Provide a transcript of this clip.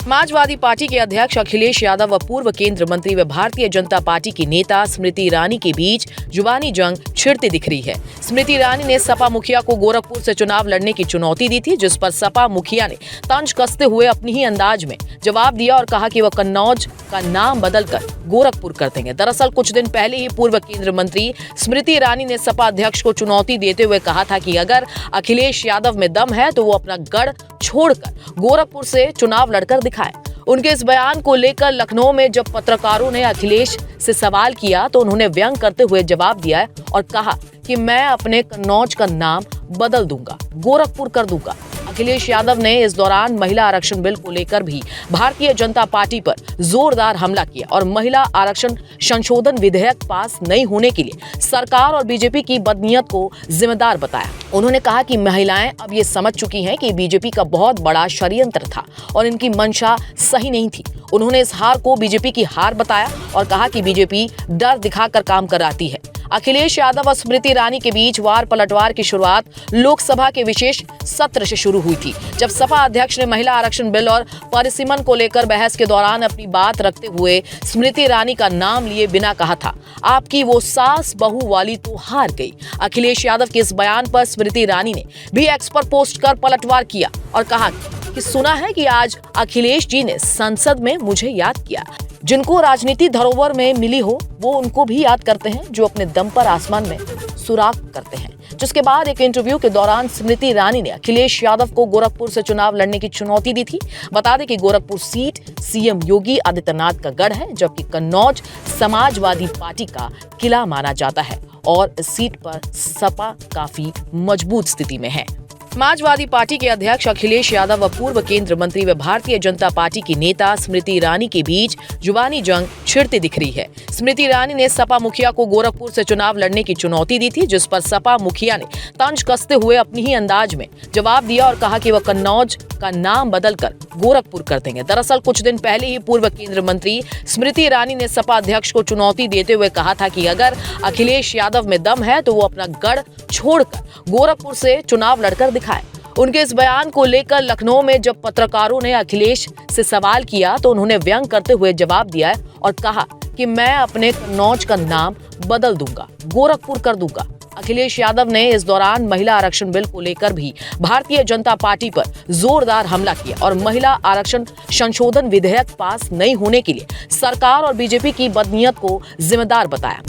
Samajwadi party के अध्यक्ष अखिलेश यादव व पूर्व केंद्रीय मंत्री व भारतीय जनता पार्टी की नेता स्मृति ईरानी के बीच जुबानी जंग छिड़ती दिख रही है। स्मृति ईरानी ने सपा मुखिया को गोरखपुर से चुनाव लड़ने की चुनौती दी थी, जिस पर सपा मुखिया ने तंज कसते हुए अपनी ही अंदाज में जवाब दिया और कहा कि वह कन्नौज का नाम बदलकर गोरखपुर कर देंगे। दरअसल कुछ दिन पहले ही पूर्व केंद्रीय मंत्री स्मृति ईरानी ने सपा अध्यक्ष को चुनौती देते हुए कहा था कि अगर अखिलेश यादव में दम है तो वो अपना गढ़ छोड़कर गोरखपुर से चुनाव लड़कर दिखाए। उनके इस बयान को लेकर लखनऊ में जब पत्रकारों ने अखिलेश से सवाल किया तो उन्होंने व्यंग करते हुए जवाब दिया और कहा कि मैं अपने कन्नौज का नाम बदल दूंगा, गोरखपुर कर दूंगा। अखिलेश यादव ने इस दौरान महिला आरक्षण बिल को लेकर भी भारतीय जनता पार्टी पर जोरदार हमला किया और महिला आरक्षण संशोधन विधेयक पास नहीं होने के लिए सरकार और बीजेपी की बदनीयत को जिम्मेदार बताया। उन्होंने कहा कि महिलाएं अब ये समझ चुकी हैं कि बीजेपी का बहुत बड़ा षड्यंत्र था और इनकी मंशा सही नहीं थी। उन्होंने इस हार को बीजेपी की हार बताया और कहा कि बीजेपी डर दिखाकर काम कराती है। अखिलेश यादव और स्मृति ईरानी के बीच वार पलटवार की शुरुआत लोकसभा के विशेष सत्र से शुरू हुई थी, जब सपा अध्यक्ष ने महिला आरक्षण बिल और परिसीमन को लेकर बहस के दौरान अपनी बात रखते हुए स्मृति ईरानी का नाम लिए बिना कहा था, आपकी वो सास बहू वाली तो हार गई। अखिलेश यादव के इस बयान पर स्मृति ईरानी ने भी एक्स पर पोस्ट कर पलटवार किया और कहा कि सुना है कि आज अखिलेश जी ने संसद में मुझे याद किया। जिनको राजनीति धरोहर में मिली हो वो उनको भी याद करते हैं जो अपने दम पर आसमान में सुराग करते हैं। जिसके बाद एक इंटरव्यू के दौरान स्मृति ईरानी ने अखिलेश यादव को गोरखपुर से चुनाव लड़ने की चुनौती दी थी। बता दें कि गोरखपुर सीट सीएम योगी आदित्यनाथ का गढ़ है, जबकि कन्नौज समाजवादी पार्टी का किला माना जाता है और इस सीट पर सपा काफी मजबूत स्थिति में है। समाजवादी पार्टी के अध्यक्ष अखिलेश यादव व पूर्व केंद्रीय मंत्री व भारतीय जनता पार्टी की नेता स्मृति ईरानी के बीच जुबानी जंग छिड़ती दिख रही है। स्मृति ईरानी ने सपा मुखिया को गोरखपुर से चुनाव लड़ने की चुनौती दी थी, जिस पर सपा मुखिया ने तंज कसते हुए अपनी ही अंदाज में जवाब दिया और कहा कि वह कन्नौज का नाम बदलकर गोरखपुर कर देंगे। दरअसल कुछ दिन पहले ही पूर्व केंद्रीय मंत्री स्मृति ईरानी ने सपा अध्यक्ष को चुनौती देते हुए कहा था कि अगर अखिलेश यादव में दम है तो वो अपना गढ़ छोड़कर गोरखपुर से चुनाव लड़कर दिखाए। उनके इस बयान को लेकर लखनऊ में जब पत्रकारों ने अखिलेश से सवाल किया तो उन्होंने व्यंग करते हुए जवाब दिया और कहा कि मैं अपने कन्नौज का नाम बदल दूंगा, गोरखपुर कर दूंगा। अखिलेश यादव ने इस दौरान महिला आरक्षण बिल को लेकर भी भारतीय जनता पार्टी पर जोरदार हमला किया और महिला आरक्षण संशोधन विधेयक पास नहीं होने के लिए सरकार और बीजेपी की बदनीयत को जिम्मेदार बताया।